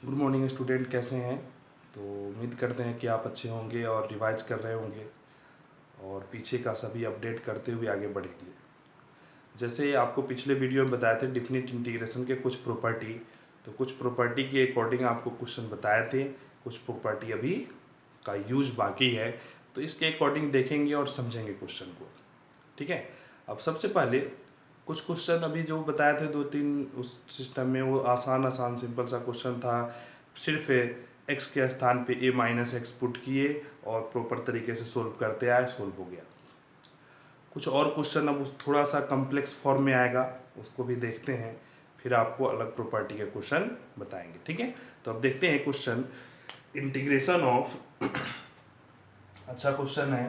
Good morning student, कैसे हैं? तो उम्मीद करते हैं कि आप अच्छे होंगे और रिवाइज कर रहे होंगे और पीछे का सभी अपडेट करते हुए आगे बढ़ेंगे। जैसे आपको पिछले वीडियो में बताए थे डिफिनिट इंटीग्रेशन के कुछ प्रॉपर्टी, तो कुछ प्रॉपर्टी के अकॉर्डिंग आपको क्वेश्चन बताए थे, कुछ प्रॉपर्टी अभी का यूज बाकी है, तो इसके अकॉर्डिंग देखेंगे और समझेंगे क्वेश्चन को। ठीक है। अब सबसे पहले कुछ क्वेश्चन अभी जो बताए थे दो तीन उस सिस्टम में, वो आसान आसान सिंपल सा क्वेश्चन था। सिर्फ एक्स के स्थान पे ए माइनस एक्स पुट किए और प्रॉपर तरीके से सोल्व करते आए, सोल्व हो गया। कुछ और क्वेश्चन अब उस थोड़ा सा कम्प्लेक्स फॉर्म में आएगा, उसको भी देखते हैं, फिर आपको अलग प्रॉपर्टी के क्वेश्चन बताएंगे। ठीक है। तो अब देखते हैं क्वेश्चन इंटीग्रेशन ऑफ अच्छा क्वेश्चन है,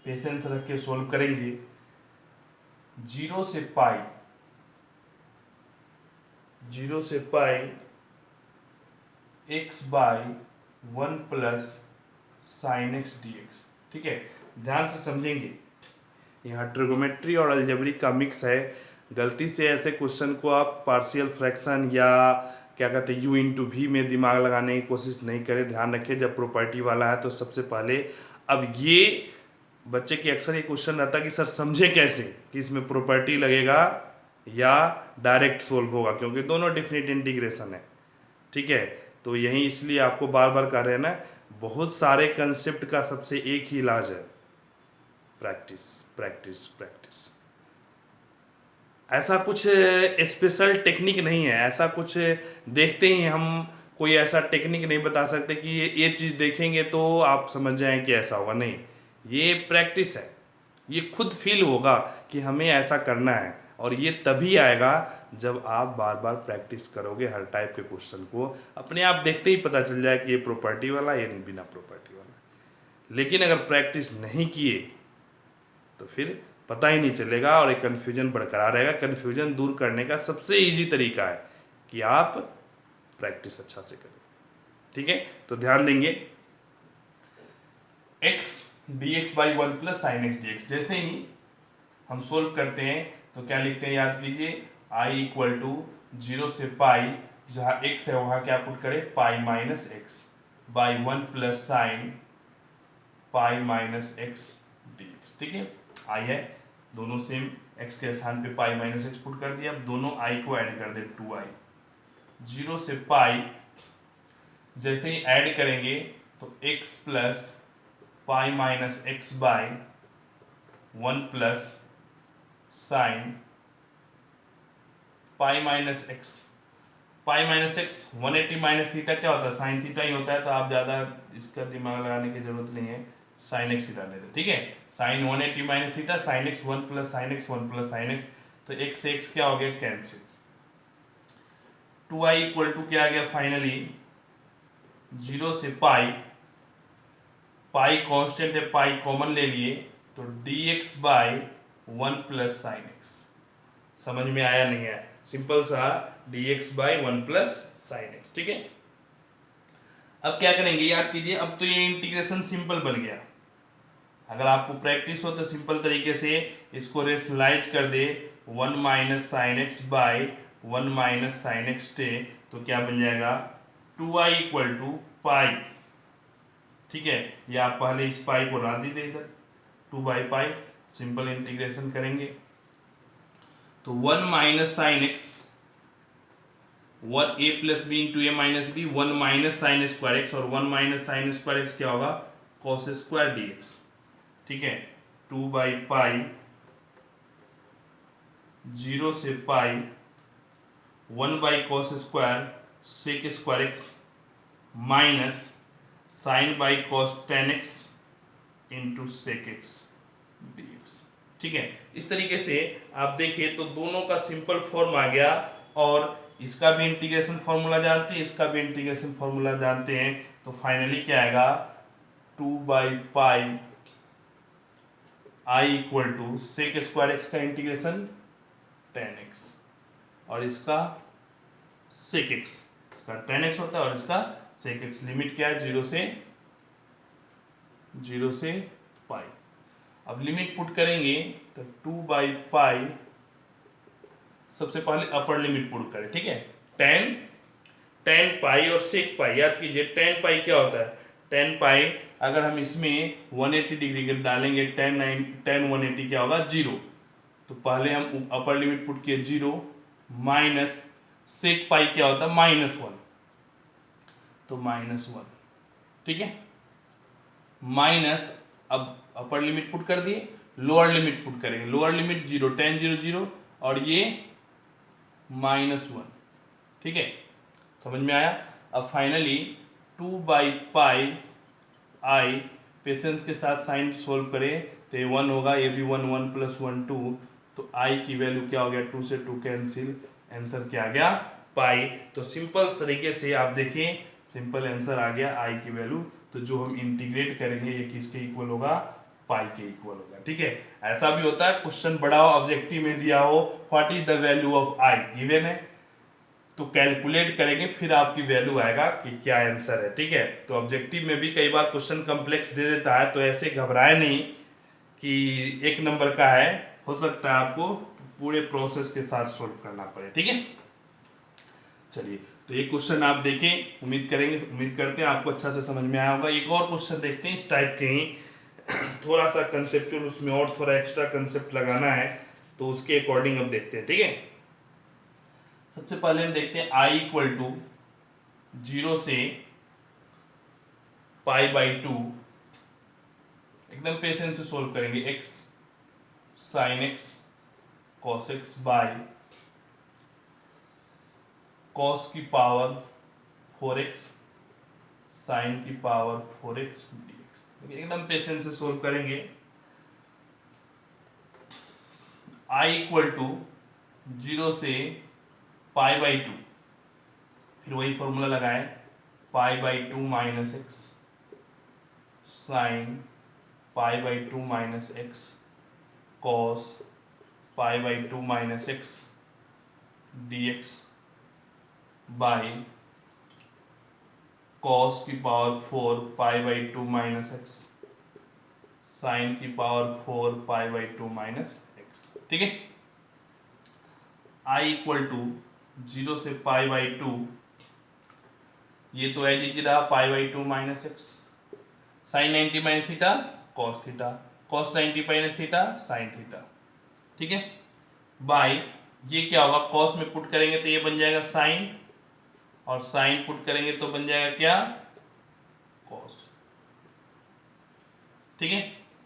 पेशेंस रख के सोल्व करेंगे। 0 से पाई x by 1 + sin x dx। ठीक है, ध्यान से समझेंगे। यहाँ ट्रिगोमेट्री और अलजेब्रिक का मिक्स है। गलती से ऐसे क्वेश्चन को आप पार्शियल फ्रैक्शन या क्या कहते हैं u/v में दिमाग लगाने की कोशिश नहीं करें। ध्यान रखें, जब प्रॉपर्टी वाला है तो सबसे पहले, अब ये बच्चे की अक्सर ये क्वेश्चन रहता है कि सर समझे कैसे कि इसमें प्रॉपर्टी लगेगा या डायरेक्ट सोल्व होगा, क्योंकि दोनों डिफिनिट इंटीग्रेशन है। ठीक है, तो यही इसलिए आपको बार बार कह रहे हैं ना, बहुत सारे कंसेप्ट का सबसे एक ही इलाज है, प्रैक्टिस प्रैक्टिस प्रैक्टिस। ऐसा कुछ स्पेशल टेक्निक नहीं है, ऐसा कुछ देखते ही हम कोई ऐसा टेक्निक नहीं बता सकते कि ये चीज़ देखेंगे तो आप समझ जाएं कि ऐसा होगा। नहीं, ये प्रैक्टिस है, ये खुद फील होगा कि हमें ऐसा करना है, और ये तभी आएगा जब आप बार बार प्रैक्टिस करोगे हर टाइप के क्वेश्चन को। अपने आप देखते ही पता चल जाए कि ये प्रॉपर्टी वाला, ये बिना प्रॉपर्टी वाला। लेकिन अगर प्रैक्टिस नहीं किए तो फिर पता ही नहीं चलेगा और एक कन्फ्यूजन बरकरार रहेगा। कन्फ्यूजन दूर करने का सबसे इजी तरीका है कि आप प्रैक्टिस अच्छा से करें। ठीक है, तो ध्यान देंगे। x dx by 1 + sin x dx, जैसे ही हम सोल्व करते हैं तो क्या लिखते हैं, याद कीजिए, i = 0 से पाई, जहाँ x है वहाँ क्या पुट करें, pi minus x by 1 + sin pi minus x dx। ठीक है, i है, दोनों सेम, x के स्थान पे पाई माइनस एक्स पुट कर दिया। अब दोनों i को ऐड कर दे, 2i। 0 से पाई जैसे ही ऐड करेंगे तो x + pi minus x by 1 + sin pi minus x. Pi minus x 180 minus theta क्या होता है, साइन थीटा ही होता है, तो आप ज़्यादा इसका दिमाग लगाने की जरूरत नहीं है, साइन एक्स ही डाल देते। ठीक है, sine 180 minus theta, sine x 1 + sin x 1 + sin x, तो x से x क्या हो गया, कैंसिल। 2i = क्या आ गया फाइनली, 0 से पाई, पाई कांस्टेंट है, पाई कॉमन ले लिए, तो dx बाई 1 + sin x। समझ में आया नहीं आया, सिंपल सा dx बाई 1 + sin x। ठीक है, अब क्या करेंगे, याद कीजिए, अब तो ये इंटीग्रेशन सिंपल बन गया। अगर आपको प्रैक्टिस हो तो सिंपल तरीके से इसको रेशनलाइज कर दे, 1 - sin x by 1 - sin x t, तो क्या बन जाएगा, 2i = पाई। ठीक है, या आप पहले इस पाई को रख दीजिए इधर, 2/पाई, सिंपल इंटीग्रेशन करेंगे तो 1 - sin x, 1 a + b × a - b, 1 - sin² x, और 1 - sin² x क्या होगा, cos² dx। ठीक है, 2/पाई 0 से पाई 1/cos² sec² x minus sin/cos tan x × sec x dx। ठीक है, इस तरीके से आप देखिए तो दोनों का सिंपल फॉर्म आ गया, और इसका भी इंटीग्रेशन फॉर्मूला जानते हैं, इसका भी इंटीग्रेशन फॉर्मूला जानते हैं, तो फाइनली क्या आएगा, 2/पाई i = sec² x का इंटीग्रेशन tan x, और इसका sec x, इसका tan x होता है और इसका sec x। लिमिट क्या है, 0 से पाई। अब लिमिट पुट करेंगे तो 2/पाई, सबसे पहले अपर लिमिट पुट करें। ठीक है, tan टेन पाई और सेक पाई। याद कीजिए टेन पाई क्या होता है, टेन पाई अगर हम इसमें 180 डिग्री के डालेंगे, टेन 180 क्या होगा, जीरो। तो पहले हम अपर लिमिट पुट किए जीरो, माइनस सेक पाई क्या होता है, -1, तो -1, ठीक है। माइनस, अब अपर लिमिट पुट कर दिए, लोअर लिमिट पुट करेंगे, lower limit zero, ten zero zero और ये -1, ठीक है, समझ में आया। अब फाइनली 2/पाई आई, पेशेंस के साथ साइन सोल्व करें तो ये 1 होगा, ये भी 1, 1 + 1 2, तो आई की वैल्यू क्या हो गया, 2 से 2 कैंसिल, आंसर क्या आ गया, पाई। तो सिंपल तरीके से आप देखिए, सिंपल आंसर आ गया आई की वैल्यू। तो जो हम इंटीग्रेट करेंगे ये किसके इक्वल होगा, पाई के इक्वल होगा, ठीक है। ऐसा भी होता है क्वेश्चन बड़ा हो, ऑब्जेक्टिव में दिया हो what is the value of I given है, तो कैलकुलेट करेंगे फिर आपकी वैल्यू आएगा कि क्या आंसर है, ठीक है। तो ऑब्जेक्टिव में भी कई बार क्वेश्चन कॉम्प्लेक्स दे देता है, तो ऐसे घबराए नहीं कि एक नंबर का है, हो सकता है आपको पूरे प्रोसेस के साथ सोल्व करना पड़े, ठीक है। चलिए, तो ये क्वेश्चन आप देखें, उम्मीद करते हैं आपको अच्छा से समझ में आया होगा। एक और क्वेश्चन देखते हैं इस टाइप के ही, थोड़ा सा कंसेप्चुअल, उसमें और थोड़ा एक्स्ट्रा कंसेप्ट लगाना है, तो उसके अकॉर्डिंग अब देखते हैं, ठीक है। सबसे पहले हम देखते हैं आई इक्वल टू 0 से π/2, एकदम पेशेंस से सोल्व करेंगे, x sin x cos x by cos की पावर 4x sin की पावर 4x dx, एकदम पेशेंस से सोल्व करेंगे। i इक्वल टू 0 से π/2, फिर वही फॉर्मूला लगाए, π/2 - x sin π/2 - x cos π/2 - x dx bye cos की पावर 4 π/2 - x sin की पावर 4 π/2 - x, ठीक है। i इक्वल टू 0 से π/2, ये तो एज इट रहा π/2 - x sin 90 - theta cos theta, cos 90 - theta sin theta, ठीक है। बाय ये क्या होगा, cos में पुट करेंगे तो ये बन जाएगा sin, और sin पुट करेंगे तो बन जाएगा क्या, cos, ठीक है।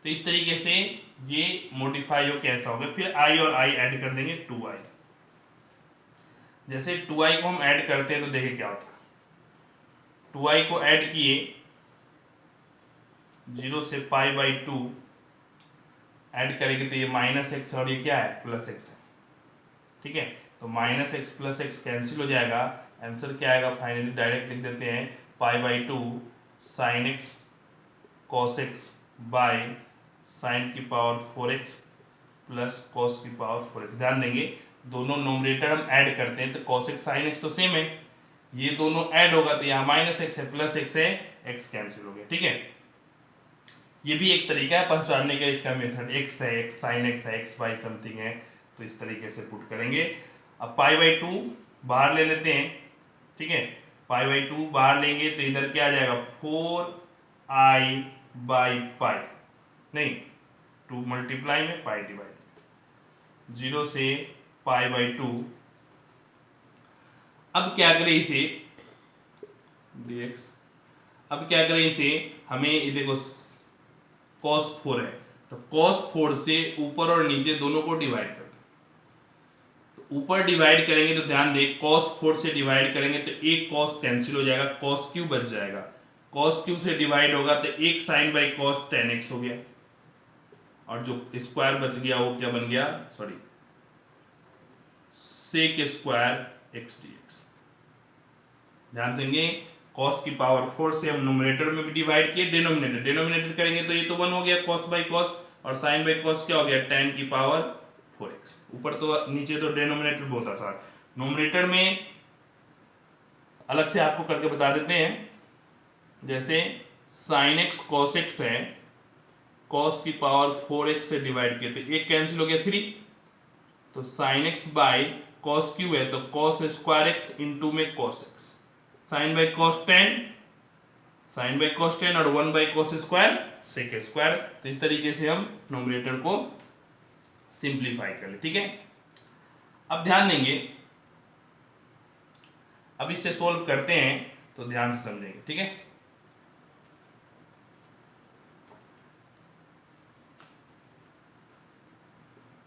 तो इस तरीके से ये मॉडिफाई हो कैसा होगा, फिर i और i ऐड कर देंगे 2i। जैसे 2i को हम ऐड करते हैं तो देखिए क्या होता है, 2i को ऐड किए 0 से π/2 ऐड करेंगे तो ये -x और ये क्या है, +x है, ठीक है। तो -x + x कैंसिल हो जाएगा, आंसर क्या आएगा, फाइनली डायरेक्ट लिख देते हैं, π/2 sin x cos x by sin की पावर 4x प्लस cos की पावर 4x। ध्यान देंगे दोनों नोमरेटर हम ऐड करते हैं तो cos x sin x तो सेम है, ये दोनों ऐड होगा तो यहाँ -x है +x है, x कैंसिल हो गया, ठीक है। ये भी एक तरीका है पहचानने का, इसका मेथड, x है, x sin x है, x बाई समथिंग है, तो इस तरीके से पुट करेंगे। अब π/2 बाहर ले लेते हैं, ठीक है, π/2 बाहर लेंगे तो इधर क्या आ जाएगा, 4i/π, नहीं 2 मल्टीप्लाई में पाई डिवाइड 0 से π/2। अब क्या करें इसे dx, अब क्या करें इसे, हमें ये देखो cos 4 है, तो cos 4 से ऊपर और नीचे दोनों को डिवाइड कर दो, तो ऊपर डिवाइड करेंगे तो ध्यान दे cos 4 से डिवाइड करेंगे तो एक cos कैंसिल हो जाएगा, cos क्यू बच जाएगा, cos क्यू से डिवाइड होगा तो एक sin/cos tan x हो गया, और जो स्क्वायर बच गया वो क्या बन गया, sorry sec square x dx। ध्यान देंगे cos की पावर 4 से हम न्यूमरेटर में भी डिवाइड किए, डिनोमिनेटर करेंगे तो ये तो 1 हो गया cos/cos, और sin/cos क्या हो गया, tan की पावर 4x। ऊपर तो नीचे तो डिनोमिनेटर बहुत आसान, न्यूमरेटर में अलग से आपको करके बता देते हैं। जैसे sin x cos x है, cos की पावर 4x से डिवाइड किए तो एक कैंसिल हो गया 3, तो sin x by cos cube है तो cos स्क्वायर x इंटू में cos x, sine by cos 10, sine by cos 10 और 1 by cos square sec square. तो इस तरीके से हम नोमिनेटर को सिंप्लीफाई कर ले। ठीक है, अब ध्यान देंगे, अब इसे सोल्व करते हैं तो ध्यान से समझेंगे। ठीक है,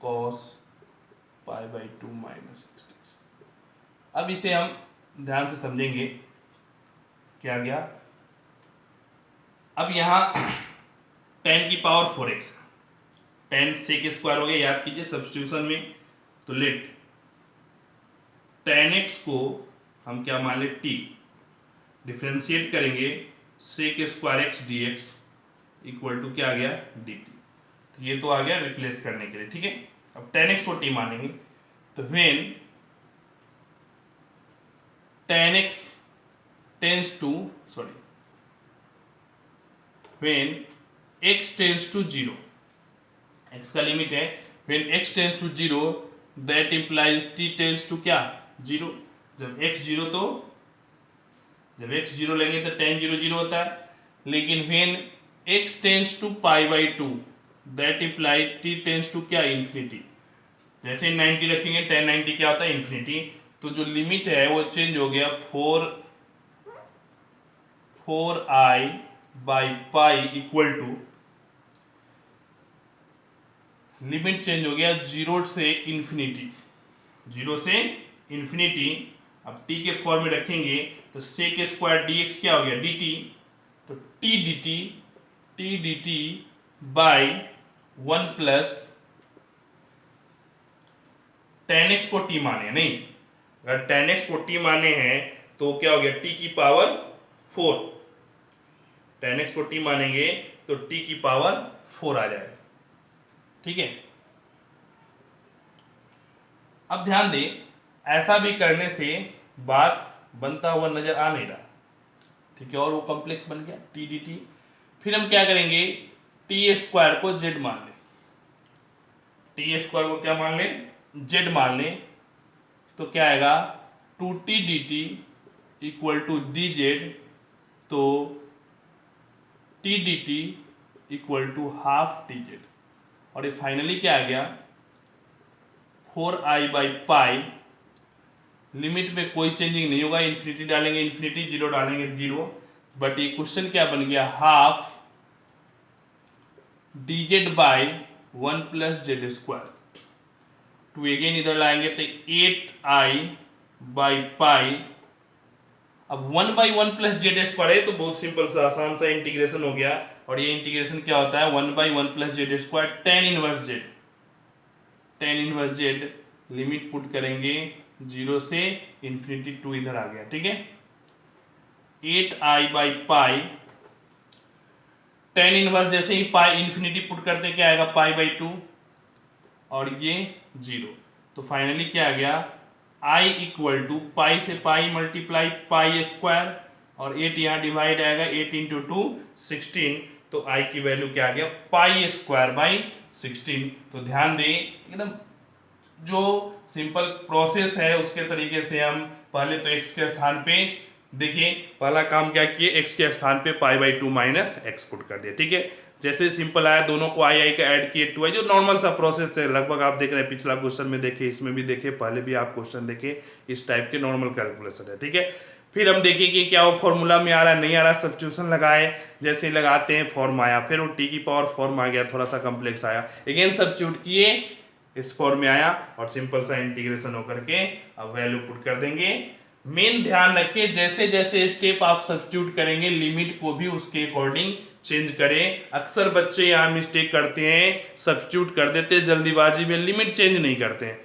cos pi by 2 minus x. अब इसे हम ध्यान से समझेंगे, क्या गया, अब यहां 10 की पावर 4x, 10 सेक स्क्वायर हो गया, याद कीजिए सब्स्टिट्यूशन में। तो लेट 10x को हम क्या मान ले t, डिफ्रेंशिएट करेंगे sec square x dx equal to क्या आ गया dt। तो ये तो आ गया रिप्लेस करने के लिए। ठीक है, अब 10x को t मानेंगे, तो when 10x tends to when x tends to 0, x का लिमिट है, when x tends to 0 that implies t tends to क्या 0। जब x 0 तो जब x 0 लेंगे तो tan 0 0 होता है, लेकिन when x tends to pi by 2 that imply t tends to क्या इन्फिनिटी। जैसे 90 रखेंगे tan 90 क्या होता है इन्फिनिटी। तो जो लिमिट है वो चेंज हो गया 4i by pi equal to, limit change हो गया 0 से इन्फिनिटी, 0 से इन्फिनिटी। अब t के फॉर्म में रखेंगे तो सेक स्क्वायर dx क्या हो गया dt, तो t dt by 1 plus tan x को t माने नहीं, अगर tan x को t माने हैं तो क्या हो गया t की पावर 4, tan x को t मानेंगे तो t की पावर 4 आ जाएगा। ठीक है, अब ध्यान दें, ऐसा भी करने से बात बनता हुआ नजर आ नहीं रहा। ठीक है, और वो कॉम्प्लेक्स बन गया t dt। फिर हम क्या करेंगे, t स्क्वायर को z मान ले, t स्क्वायर को क्या मान ले z मान ले, तो क्या आएगा 2t dt equal to dz। तो t dt equal to half dz, और ये फाइनली क्या आ गया 4i बाई पाई। लिमिट में कोई चेंजिंग नहीं होगा, इन्फिनिटी डालेंगे इन्फिनिटी, जीरो डालेंगे जीरो, बट ये क्वेश्चन क्या बन गया हाफ dz by 1 plus z square. To again इधर लाएंगे तो 8i बाई पाई। अब 1 बाई 1 प्लस जेड स्क्वायर है तो बहुत सिंपल सा आसान सा इंटीग्रेशन हो गया, और ये इंटीग्रेशन क्या होता है 1 by 1 plus z square tan inverse Z, tan inverse Z limit put करेंगे 0 से इन्फिनिटी 2 इधर आ गया। ठीक है, 8i by pi, tan inverse जैसे ही पाई इन्फिनिटी पुट करते क्या आएगा पाई बाई 2, और ये 0। तो फाइनली क्या आ गया i इक्वल टू पाई से पाई मल्टीप्लाई पाई स्क्वायर, और 8 यहाँ डिवाइड आएगा 8 इंटू 2 16। तो i की वैल्यू क्या आ गया पाई स्क्वायर बाई 16। तो ध्यान दें, एकदम जो सिंपल प्रोसेस है उसके तरीके से हम पहले तो x के स्थान पे देखिए, पहला काम क्या किए x के स्थान पे पाई बाई 2 माइनस एक्स पुट कर दिया। ठीक है, जैसे सिंपल आया दोनों को आई का ऐड किए 2i, जो नॉर्मल सा प्रोसेस है लगभग आप देख रहे हैं, पिछला क्वेश्चन में देखे, इसमें भी देखे, पहले भी आप क्वेश्चन देखे, इस टाइप के नॉर्मल कैलकुलेशन है। ठीक है, फिर हम देखें कि क्या वो फॉर्मूला में आ रहा है नहीं आ रहा, सब्स्टिट्यूशन लगाए, जैसे ही लगाते हैं फॉर्म आया, फिर वो t की पावर फॉर्म आ गया, थोड़ा सा कम्प्लेक्स आया, अगेन सब्स्टिट्यूट किए इस फॉर्म में आया, और सिंपल सा इंटीग्रेशन होकर के अब वैल्यू पुट कर देंगे। मेन ध्यान रखिए जैसे जैसे स्टेप आप सब्स्टिट्यूट करेंगे लिमिट को भी उसके अकॉर्डिंग चेंज करें। अक्सर बच्चे यहाँ मिस्टेक करते हैं, सब्स्टिट्यूट कर देते हैं जल्दीबाजी में, लिमिट चेंज नहीं करते हैं।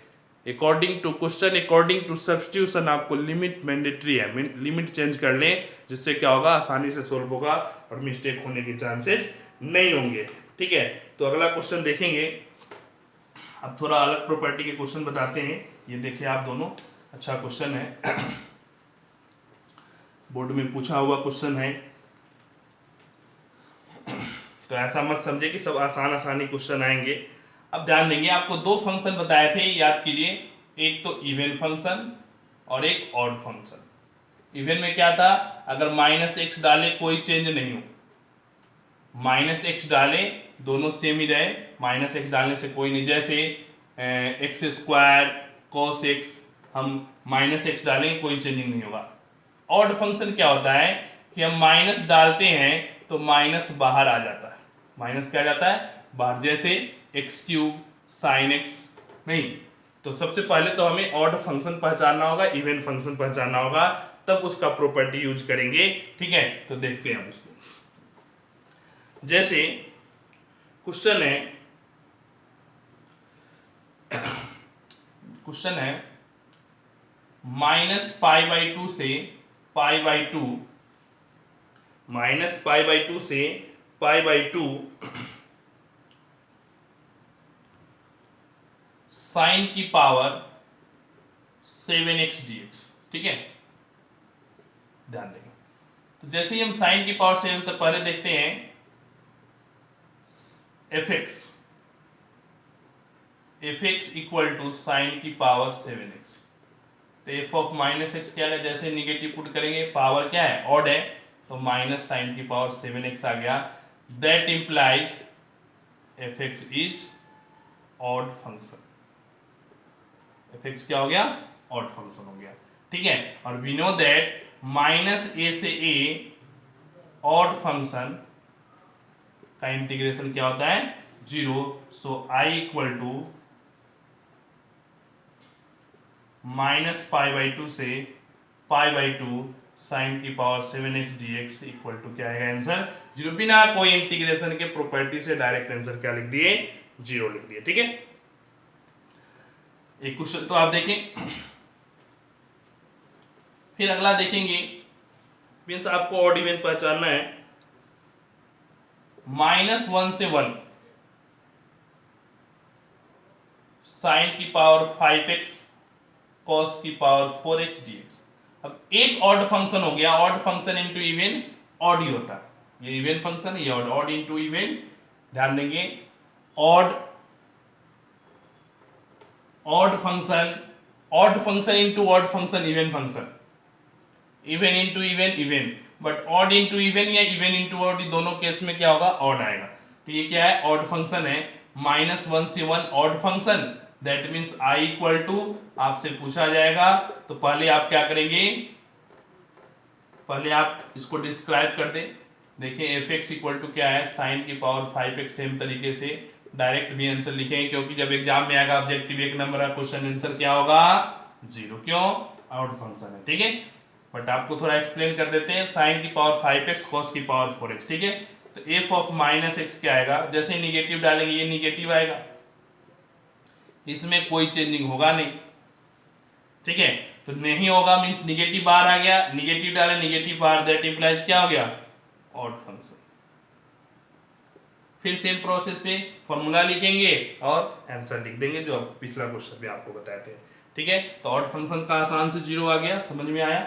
According to question, according to substitution आपको लिमिट मैंडेटरी है, लिमिट चेंज कर लें, जिससे क्या होगा आसानी से सोल्व होगा और मिस्टेक होने के चांसेस नहीं होंगे। ठीक है, तो अगला क्वेश्चन देखेंगे। अब थोड़ा अलग प्रॉपर्टी के क्वेश्चन बताते हैं, ये देखिए आप दोनों, अच्छा क्वेश्चन है, बोर्ड में पूछा हुआ क्वेश्चन है, तो ऐसा मत समझे कि सब आसानी क्वेश्चन आएंगे। अब ध्यान देंगे, आपको दो फंक्शन बताए थे, याद कीजिए, एक तो इवन फंक्शन और एक ऑड फंक्शन। इवन में क्या था, अगर माइनस एक्स डाले कोई चेंज नहीं हो, माइनस एक्स डाले दोनों सेम ही रहे, माइनस एक्स डालने से कोई नहीं, जैसे एक्स स्क्वायर कॉस एक्स, हम माइनस एक्स डालेंगे कोई चेंजिंग नहीं होगा। ऑड फंक्शन क्या होता है कि हम माइनस डालते हैं तो माइनस बाहर आ जाता है, माइनस क्या आ जाता है बाहर, जैसे एक्स क्यूब साइन एक्स नहीं। तो सबसे पहले तो हमें ऑड फंक्शन पहचानना होगा, इवन फंक्शन पहचानना होगा, तब उसका प्रॉपर्टी यूज करेंगे। ठीक है, तो देखते हैं हम उसको। जैसे क्वेश्चन है -π/2 से π/2, -π/2 से π/2 साइन की पावर 7x dx। ठीक है, ध्यान देंगे। तो जैसे ही हम साइन की पावर 7, तो पहले देखते हैं fx इक्वल टू साइन की पावर 7x। तो f ऑफ -x क्या है, जैसे निगेटिव पुट करेंगे, पावर क्या है ऑड है, तो माइनस साइन की पावर 7x आ गया। That implies fx is odd function. fx क्या हो गया, ऑड फंक्शन हो गया। ठीक है, और वी नो दैट -a से a ऑड फंक्शन का इंटीग्रेशन क्या होता है 0। सो I इक्वल टू -π/2 से π/2 साइन की power 7x dx equal to क्या आएगा आंसर 0। बिना कोई इंटीग्रेशन के प्रॉपर्टी से डायरेक्ट आंसर क्या लिख दिए 0 लिख दिए। ठीक है, एक क्वेश्चन तो आप देखें, फिर अगला देखेंगे। मीन्स आपको ऑड इवन पहचानना है। -1 से 1 साइन की पावर 5x कॉस की पावर 4x dx। अब एक ऑड फंक्शन हो गया, odd function into even odd ही होता है, ये इवन फंक्शन, ये ऑड, ऑड इंटू इवन। ध्यान देंगे, odd function into odd function even function, even into even even, but odd into even या इवन इंटू ऑड, दोनों केस में क्या होगा ऑड आएगा। तो ये क्या है ऑड फंक्शन है, -1 से 1 odd function. That means I equal to, आपसे पूछा जाएगा तो पहले आप क्या करेंगे, पहले आप इसको डिस्क्राइब कर दें। देखिए fx इक्वल टू क्या है साइन की पावर 5x। सेम तरीके से डायरेक्ट भी आंसर लिखेंगे, क्योंकि जब एग्जाम में आएगा ऑब्जेक्टिव 1 नंबर का क्वेश्चन, आंसर क्या होगा 0। क्यों, ऑड फंक्शन है। ठीक है, बट आपको थोड़ा एक्सप्लेन कर देते हैं। साइन की पावर 5x कॉस की पावर 4x। ठीक है, तो f ऑफ -x क्या आएगा, जैसे निगेटिव डालेंगे ये निगेटिव आएगा, इसमें कोई चेंजिंग होगा नहीं। ठीक है, तो नहीं होगा मीन्स निगेटिव बाहर आ गया, निगेटिव डाले निगेटिव बाहर, दैट इंप्लाइज क्या हो गया ऑड फंक्शन। फिर सेम प्रोसेस से फॉर्मूला लिखेंगे और आंसर लिख देंगे, जो पिछला क्वेश्चन भी आपको बताए थे। ठीक है, तो ऑड फंक्शन का आसान से 0 आ गया, समझ में आया,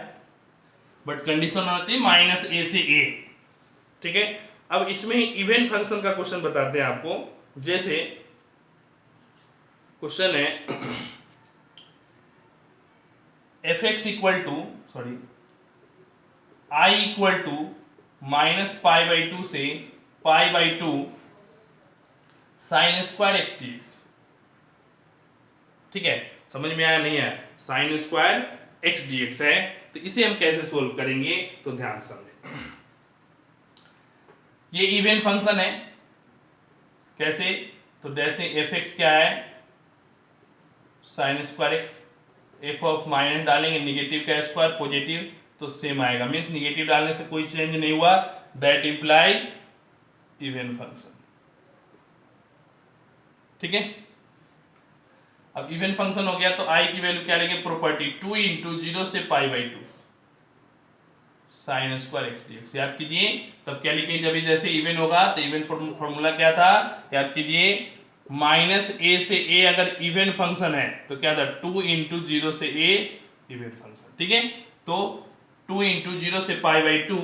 बट कंडीशन होना चाहिए -a से a। ठीक है, अब इसमें इवन फंक्शन का क्वेश्चन बताते हैं आपको। जैसे क्वेश्चन है fx equal to I equal to -π/2 से π/2 साइन स्क्वायर एक्स dx। ठीक है, समझ में आया नहीं है, साइन स्क्वायर एक्स dx है। तो इसे हम कैसे सोल्व करेंगे, तो ध्यान समझें। ये इवन फंक्शन है, कैसे, तो जैसे fx क्या है sine square x, f of minus डालेंगे निगेटिव का स्क्वायर पॉजिटिव, तो सेम आएगा, मीन्स निगेटिव डालने से कोई चेंज नहीं हुआ, दैट इंप्लाइज इवन फंक्शन। ठीक है, अब इवन फंक्शन हो गया तो I की वैल्यू क्या लेंगे, प्रॉपर्टी 2 इंटू 0 से π/2 साइन स्क्वायर एक्स dx। याद कीजिए, तब क्या लिखेंगे, जब जैसे इवन होगा तो इवन फॉर्मूला क्या था, याद कीजिए, -a से a अगर इवन फंक्शन है तो क्या था 2 इंटू 0 से a इवन फंक्शन। ठीक है, तो 2 इंटू 0 से π/2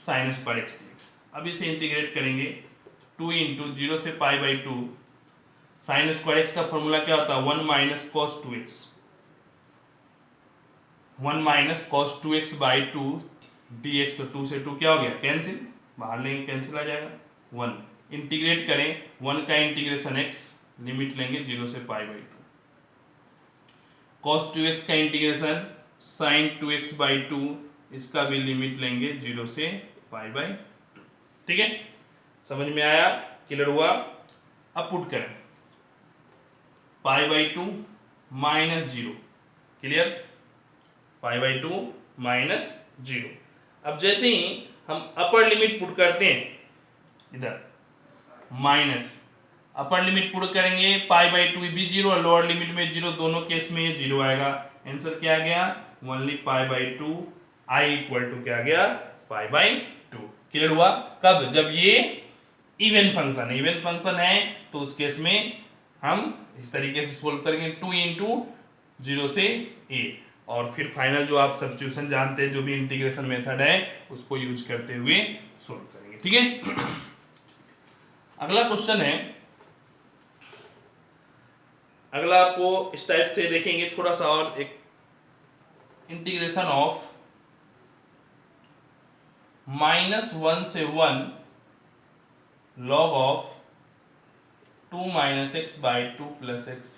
साइन स्क्वायर एक्स dx। अब इसे इंटीग्रेट करेंगे, 2 इंटू 0 से π/2 साइन स्क्वायर एक्स का फॉर्मूला क्या होता है 1 minus cos 2x। 1 minus cos 2x by 2 dx, तो 2 से 2 क्या हो गया कैंसिल, बाहर लेंगे कैंसिल आ जाएगा 1। इंटीग्रेट करें 1 का इंटीग्रेशन x, लिमिट लेंगे 0 से पाई बाई 2। कॉस 2x का इंटीग्रेशन साइन 2x बाई 2, इसका भी लिमिट लेंगे 0 से पाई बाई 2। ठीक है, समझ में आया, क्लियर हुआ। अब पुट करें पाई by 2 minus 0, clear, pi by 2 minus 0। अब जैसे ही हम अपर लिमिट पुट करते हैं इधर माइनस, अपर लिमिट पुट करेंगे पाई बाई 2 भी 0 और लोअर लिमिट में 0, दोनों केस में ये 0 आएगा। आंसर क्या आ गया, only pi by 2, I equal to क्या आ गया पाई बाई 2। क्लियर हुआ। कब, जब ये इवन फंक्शन है, इवन फंक्शन है तो उस केस में हम इस तरीके से सोल्व करेंगे 2 इंटू 0 से a, और फिर फाइनल जो आप सब्स्टिट्यूशन जानते हैं, जो भी इंटीग्रेशन मेथड है उसको यूज करते हुए सोल्व करेंगे। ठीक है, अगला क्वेश्चन है, अगला आपको इस टाइप से देखेंगे थोड़ा सा और, एक इंटीग्रेशन ऑफ -1 से 1 log of 2 minus x by 2 plus x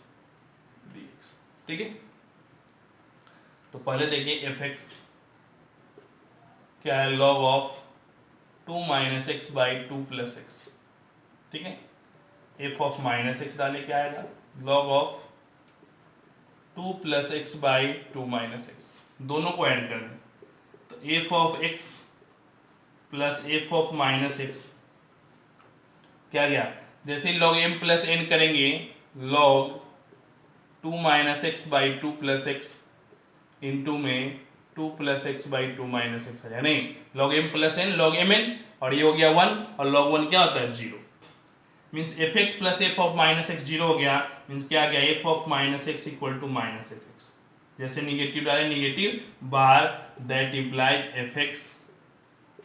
dx। ठीक है, तो पहले देखिए एफ एक्स क्या है, log of 2 minus x by 2 plus x. ठीक है, एफ ऑफ माइनस एक्स डाले क्या आएगा, log of 2 plus x by 2 minus x, दोनों को ऐड कर दें तो f of x plus f of minus x क्या गया, जैसे ही log m प्लस n करेंगे log 2 minus x by 2 plus x into में 2 plus x by 2 minus x आ जाए, नहीं log m plus n log mn, और ये हो गया 1 और log 1 क्या होता है 0, means f x plus f of minus x 0 हो गया, मीन्स क्या आ गया f of minus x equal to minus f x. जैसे निगेटिव डाले निगेटिव बाहर, that implies f x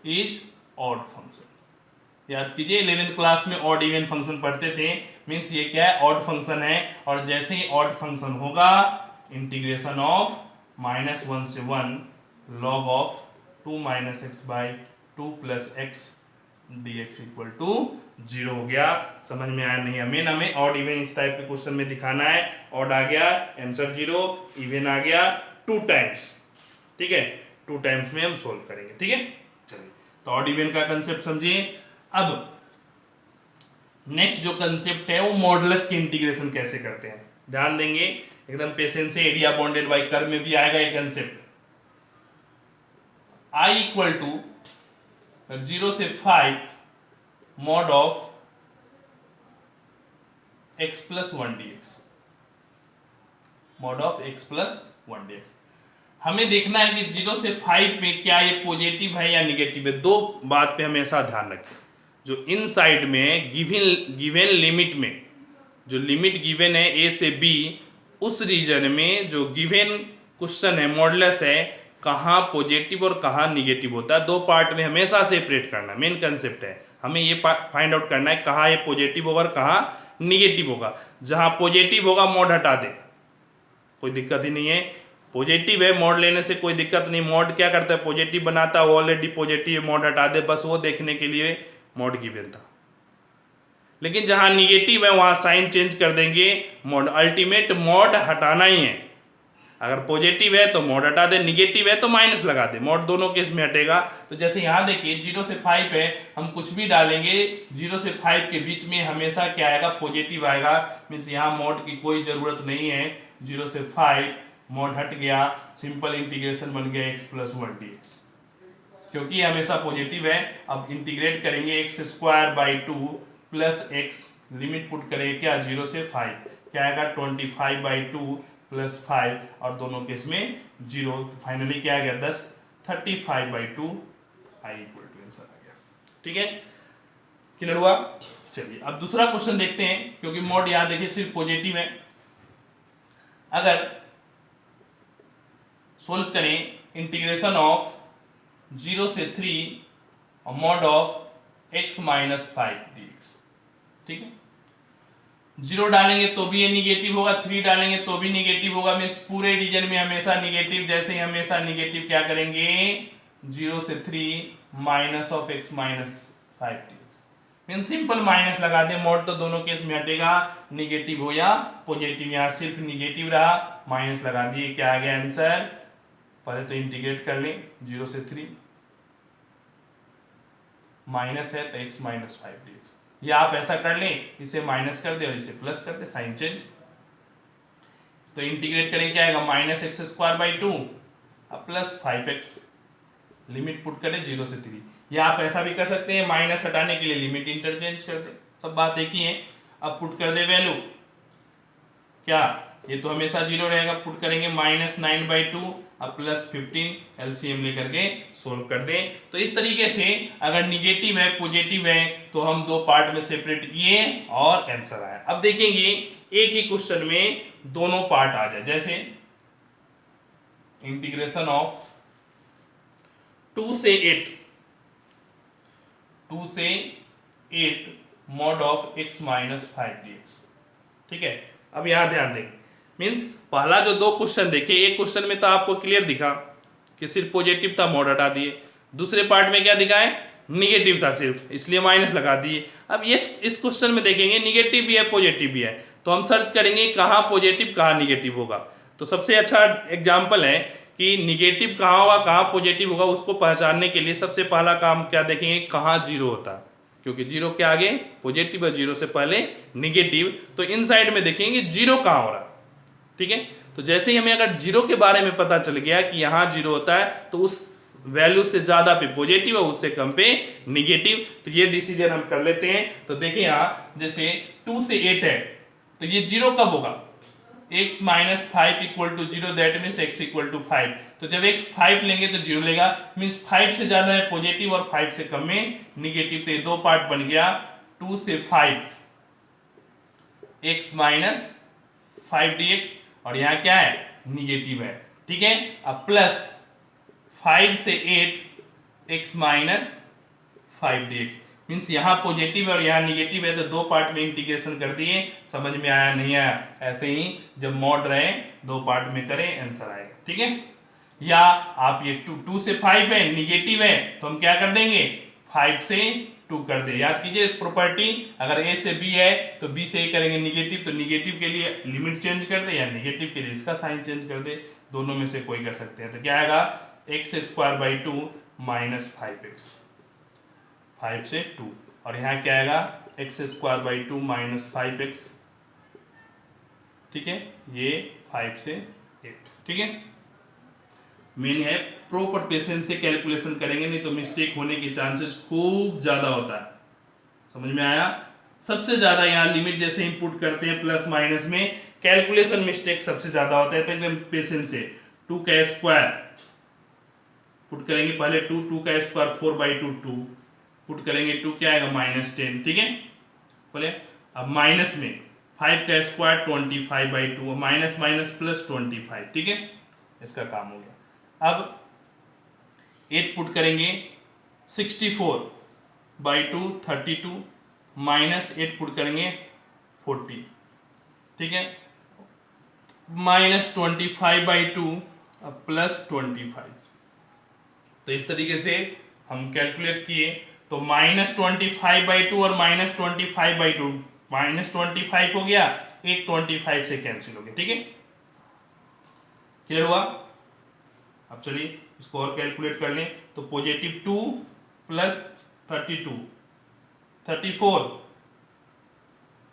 is odd function. याद कीजिए 11th क्लास में ऑड इवन फंक्शन पढ़ते थे, मीन्स ये क्या है ऑड फंक्शन है, और जैसे ही ऑड फंक्शन होगा इंटीग्रेशन ऑफ -1 से 1 log of 2 minus x by 2 plus x dx equal to 0 हो गया। समझ में आया नहीं, हमें ऑड इवन इस टाइप के क्वेश्चन में दिखाना है। ऑड आ गया आंसर 0, इवन आ गया 2 टाइम्स। ठीक है, 2 टाइम्स में हम सोल्व करेंगे। ठीक है, चलिए तो ऑड इवन का कंसेप्ट समझिए। अब नेक्स्ट जो कंसेप्ट है वो मॉडुलस की इंटीग्रेशन कैसे करते हैं, ध्यान देंगे एकदम पेशेंस से। एरिया बाउंडेड बाय कर्व में भी आएगा ये कंसेप्ट। I इक्वल टू 0 से 5 mod of x plus 1 dx, mod of x plus 1 dx। हमें देखना है कि 0 से 5 में क्या ये पॉजिटिव है या निगेटिव है। दो बात पे हमेशा ध्यान रखें, जो इनसाइड में गिवन लिमिट में, जो लिमिट गिवन है a से b, उस रीजन में जो गिवन क्वेश्चन है मॉडुलस है, कहाँ पॉजिटिव और कहाँ निगेटिव होता है। दो पार्ट में हमेशा सेपरेट करना मेन कंसेप्ट है। हमें ये फाइंड आउट करना है कहाँ ये पॉजिटिव होगा और कहाँ निगेटिव होगा। जहाँ पॉजिटिव होगा मॉड हटा दे, कोई दिक्कत ही नहीं है। पॉजिटिव है मॉड लेने से कोई दिक्कत नहीं। मॉड क्या करता है, पॉजिटिव बनाता है, ऑलरेडी पॉजिटिव है, मॉड हटा दे, बस वो देखने के लिए मॉड गिवन था। लेकिन जहाँ निगेटिव है वहाँ साइन चेंज कर देंगे, मॉड अल्टीमेट मॉड हटाना ही है। अगर पॉजिटिव है तो मॉड हटा दे, निगेटिव है तो माइनस लगा दे, मॉड दोनों केस में हटेगा। तो जैसे यहाँ देखिए 0 से 5 है, हम कुछ भी डालेंगे 0 से 5 के बीच में हमेशा क्या आएगा, पॉजिटिव आएगा। मीन्स यहाँ मॉड की कोई ज़रूरत नहीं है। 0 से 5 मॉड हट गया, सिंपल इंटीग्रेशन बन गया x प्लस 1 dx, क्योंकि ये हमेशा पॉजिटिव है। अब इंटीग्रेट करेंगे x square by 2 plus x, limit put करेंगे क्या 0 से 5, क्या आएगा 25 बाई 2 प्लस 5, और दोनों केस में 0, तो फाइनली क्या आ गया 10, 35 by 2, I equal to answer आ गया। ठीक है, क्लियर हुआ। चलिए अब दूसरा क्वेश्चन देखते हैं, क्योंकि मॉड यहाँ देखिए सिर्फ पॉजिटिव है। अगर सोल्व करें इंटीग्रेशन ऑफ 0 से 3 और mod of x minus 5 dx। ठीक है, 0 डालेंगे तो भी ये निगेटिव होगा, 3 डालेंगे तो भी निगेटिव होगा। मीन्स पूरे रीजन में हमेशा निगेटिव, जैसे ही हमेशा निगेटिव क्या करेंगे 0 से 3 minus of x minus 5dx। Means simple minus लगा दे, मोड तो दोनों केस में हटेगा, निगेटिव हो या पॉजिटिव। यहाँ सिर्फ निगेटिव रहा, माइनस लगा दिए, क्या आ गया आंसर। पहले तो इंटीग्रेट कर लें 0 से 3, माइनस है तो x माइनस 5dx। या आप ऐसा कर लें, इसे माइनस कर दे और इसे प्लस कर दे, साइन चेंज। तो इंटीग्रेट करें क्या आएगा माइनस एक्स स्क्वायर बाई 2 अब प्लस 5x। लिमिट पुट करें 0 से 3। या आप ऐसा भी कर सकते हैं, माइनस हटाने के लिए लिमिट इंटरचेंज कर दे, सब बात एक ही है। अब पुट कर दे वैल्यू, क्या ये तो हमेशा 0 रहेगा, पुट करेंगे माइनस 9/2 अब प्लस 15, एलसीएम लेकर के सोल्व कर दें। तो इस तरीके से अगर निगेटिव है पॉजिटिव है तो हम दो पार्ट में सेपरेट किए और आंसर आया। अब देखेंगे एक ही क्वेश्चन में दोनों पार्ट आ जाए, जैसे इंटीग्रेशन ऑफ 2 से 8 mod of x minus 5dx। ठीक है, अब यहां ध्यान दें, मीन्स पहला जो दो क्वेश्चन देखे, एक क्वेश्चन में तो आपको क्लियर दिखा कि सिर्फ पॉजिटिव था, मॉड हटा दिए। दूसरे पार्ट में क्या दिखा है, निगेटिव था सिर्फ, इसलिए माइनस लगा दिए। अब इस क्वेश्चन में देखेंगे निगेटिव भी है पॉजिटिव भी है, तो हम सर्च करेंगे कहाँ पॉजिटिव कहाँ निगेटिव होगा। तो सबसे अच्छा एग्जाम्पल है कि निगेटिव कहाँ होगा कहाँ पॉजिटिव होगा, उसको पहचानने के लिए सबसे पहला काम क्या देखेंगे, कहाँ जीरो होता है, क्योंकि जीरो के आगे पॉजिटिव है, जीरो से पहले निगेटिव। तो इन साइड में देखेंगे जीरो कहाँ हो रहा। ठीक है, तो जैसे ही हमें अगर जीरो के बारे में पता चल गया कि यहाँ जीरो होता है तो उस वैल्यू से ज्यादा पे पॉजिटिव है, उससे कम पे निगेटिव। तो ये डिसीजन हम कर लेते हैं। तो देखिए यहाँ जैसे 2 से 8 है तो ये जीरो कब होगा, x minus 5 equal to 0, that means x equal to 5। तो जब x 5 लेंगे तो 0 लेगा, मीन्स 5 से ज्यादा है पॉजिटिव और 5 से कम में निगेटिव। तो ये दो पार्ट बन गया 2 से 5 x माइनस 5dx और यहाँ क्या है निगेटिव है। ठीक है, अब प्लस 5 से 8 x माइनस 5dx, मीन्स यहाँ पॉजिटिव है और यहाँ निगेटिव है, तो दो पार्ट में इंटीग्रेशन कर दिए। समझ में आया नहीं आया, ऐसे ही जब मॉड रहे दो पार्ट में करें आंसर आएगा। ठीक है, या आप ये 2 से 5 है निगेटिव है तो हम क्या कर देंगे 5 से 2 कर दे। याद कीजिए प्रॉपर्टी, अगर a से b है तो b से a करेंगे निगेटिव, तो निगेटिव के लिए लिमिट चेंज कर दे या निगेटिव के लिए इसका साइन चेंज कर दे, दोनों में से कोई कर सकते हैं। तो क्या आएगा x square by 2 minus 5x, 5 से 2, और यहाँ क्या आएगा x square by 2 minus 5x। ठीक है, ये 5 से 8। ठीक है, मेन है प्रॉपर पेशेंस से कैलकुलेशन करेंगे, नहीं तो मिस्टेक होने के चांसेस खूब ज्यादा होता है। समझ में आया, सबसे ज्यादा यहाँ लिमिट जैसे इंपुट करते हैं प्लस माइनस में कैलकुलेशन मिस्टेक सबसे ज्यादा होता है। तो एकदम पेशेंस से 2 का स्क्वायर पुट करेंगे, पहले 2 का स्क्वायर 4/2 2 पुट करेंगे, 2 क्या आएगा माइनस 10। ठीक है, बोले अब माइनस में 5 का स्क्वायर 25/2 माइनस माइनस प्लस 25। ठीक है, इसका काम हो गया। अब 8 पुट करेंगे 64/2 32 माइनस 8 पुट करेंगे 40। ठीक है, माइनस 25/2 प्लस 25। तो इस तरीके से हम कैलकुलेट किए तो माइनस 25/2 और माइनस 25/2 माइनस 25 हो गया, एक 25 से कैंसिल हो गया। ठीक है, क्लियर हुआ। अब चलिए इसको और कैलकुलेट कर लें, तो पॉजिटिव 2 प्लस 32 34।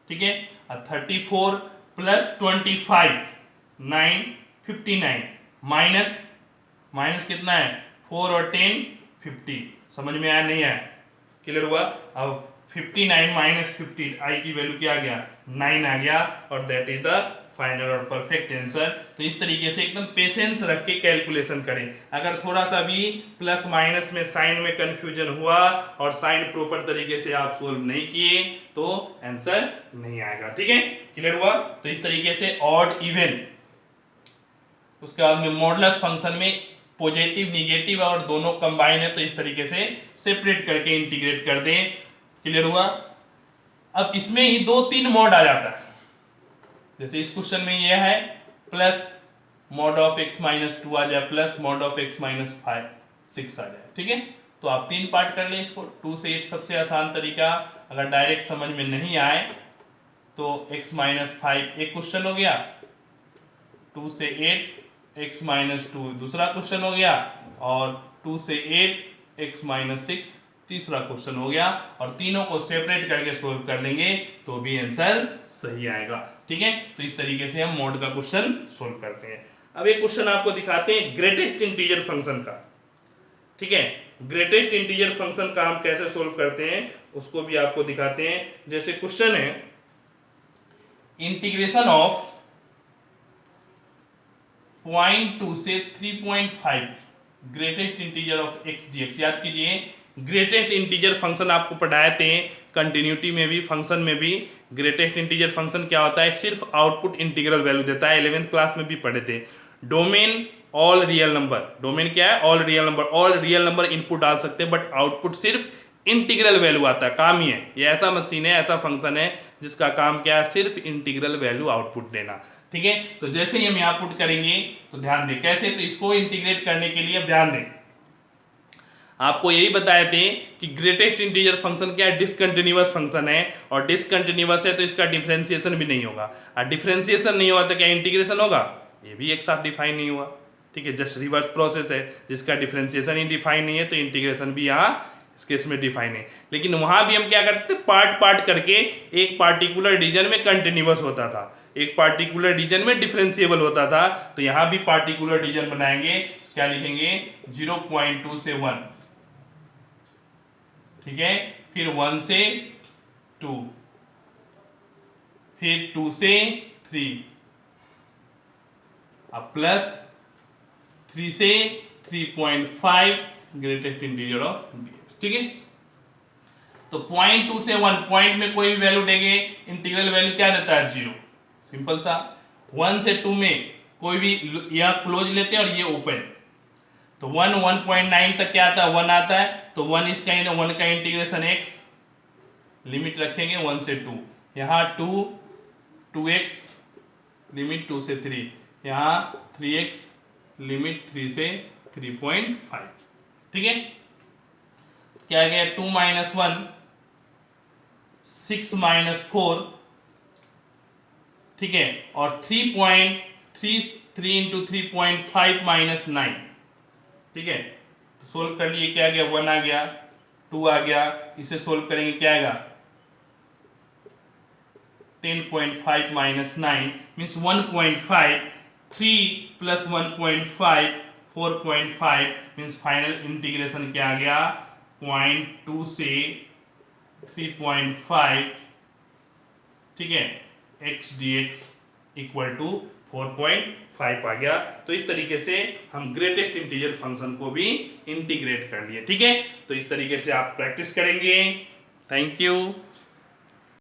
ठीक है, और 34 प्लस 25 9 59 माइनस माइनस कितना है 4 और 10 50। समझ में आया नहीं आया, क्लियर हुआ। अब 59 माइनस 50 आई की वैल्यू क्या आ गया 9 आ गया, और दैट इज द फाइनल और परफेक्ट आंसर। तो इस तरीके से एकदम पेशेंस रख के कैलकुलेशन करें। अगर थोड़ा सा भी प्लस माइनस में साइन में कंफ्यूजन हुआ और साइन प्रॉपर तरीके से आप सोल्व नहीं किए तो आंसर नहीं आएगा। ठीक है, क्लियर हुआ। तो इस तरीके से ऑड इवन, उसके बाद में मॉडुलस फंक्शन में पॉजिटिव निगेटिव और दोनों कंबाइन है, तो इस तरीके से सेपरेट करके इंटीग्रेट कर दें। क्लियर हुआ। अब इसमें ही 2-3 मॉड आ जाता है, जैसे इस क्वेश्चन में ये है plus mod of x minus 2 आ जाए plus mod of x minus 6 आ जाए, ठीक है। तो आप 3 पार्ट कर लें इसको। 2 से 8 सबसे आसान तरीका, अगर डायरेक्ट समझ में नहीं आए तो x माइनस 5 एक क्वेश्चन हो गया, 2 से 8 x माइनस 2 दूसरा क्वेश्चन हो गया, और 2 से 8 x माइनस 6 तीसरा क्वेश्चन हो गया। और तीनों को सेपरेट करके सोल्व कर लेंगे तो भी आंसर सही आएगा, ठीक है। तो इस तरीके से हम मॉड का क्वेश्चन सोल्व करते हैं। अब एक क्वेश्चन आपको दिखाते हैं ग्रेटेस्ट इंटीजर फंक्शन का, ठीक है। ग्रेटेस्ट इंटीजर फंक्शन का हम कैसे सोल्व करते हैं उसको भी आपको दिखाते हैं। जैसे क्वेश्चन है इंटीग्रेशन ऑफ 0.2 से 3.5 greatest integer of x dx। याद कीजिए ग्रेटेस्ट इंटीजर फंक्शन आपको पढ़ाए थे कंटिन्यूटी में भी, फंक्शन में भी। ग्रेटेस्ट इंटीजर फंक्शन क्या होता है, सिर्फ आउटपुट इंटीग्रल वैल्यू देता है, 11th क्लास में भी पढ़े थे। Domain all real number, domain क्या है, all real number, all real number input डाल सकते हैं बट आउटपुट सिर्फ इंटीग्रल वैल्यू आता है। काम ही है ये, ऐसा मशीन है, ऐसा फंक्शन है जिसका काम क्या है, सिर्फ इंटीग्रल वैल्यू आउटपुट देना, ठीक है। तो जैसे ही हम यहाँ पुट करेंगे तो ध्यान दें कैसे, तो इसको इंटीग्रेट करने के लिए अब ध्यान दें, आपको यही बताए थे कि ग्रेटेस्ट इंटीजर फंक्शन क्या है, डिसकंटिन्यूअस फंक्शन है, और डिसकंटिन्यूअस है तो इसका डिफरेंशिएशन भी नहीं होगा, और डिफरेंशिएशन नहीं होगा तो क्या इंटीग्रेशन होगा, ये भी एक साथ डिफाइन नहीं हुआ, ठीक है। जस्ट रिवर्स प्रोसेस है, जिसका डिफरेंशिएशन ही डिफाइन नहीं है तो इंटीग्रेशन भी यहाँ इस केस में डिफाइन है। लेकिन वहां भी हम क्या करते थे, पार्ट पार्ट करके एक पार्टिकुलर रीजन में कंटिन्यूअस होता था, एक पार्टिकुलर रीजन में डिफरेंशिएबल होता था। तो यहां भी पार्टिकुलर रीजन बनाएंगे, क्या लिखेंगे 0.2 से 1, ठीक है, फिर 1 से 2, फिर 2 से 3, अब प्लस 3 से 3.5 ग्रेटेस्ट इंटीजर ऑफ dx, ठीक है। तो 0.2 से 1, पॉइंट में कोई भी वैल्यू देंगे, इंटीग्रल वैल्यू क्या देता है 0, सिंपल सा। 1 से 2 में कोई भी, यह क्लोज लेते हैं और ये ओपन, तो 1 1.9 तक क्या आता है, 1 आता है, तो 1 इसका 1 का इंटीग्रेशन x, लिमिट रखेंगे 1 से 2, यहाँ 2x लिमिट 2 से 3, यहाँ 3x लिमिट 3 से 3.5, ठीक है। क्या गया 2 माइनस 1 6 माइनस 4, ठीक है, और 3 इंटू 3.5 माइनस 9, ठीक है। तो सोल्व कर लिए, क्या आ गया 1 आ गया, 2 आ गया, इसे सोल्व करेंगे क्या आएगा 10.5 minus 9 means 1.5, 3 plus 1.5 4.5 means final integration क्या आ गया 0.2 से 3.5, ठीक है, x dx इक्वल टू 4.5 आ गया। तो इस तरीके से हम ग्रेटेस्ट इंटीजर फंक्शन को भी इंटीग्रेट कर लिए, ठीक है। तो इस तरीके से आप प्रैक्टिस करेंगे। Thank you.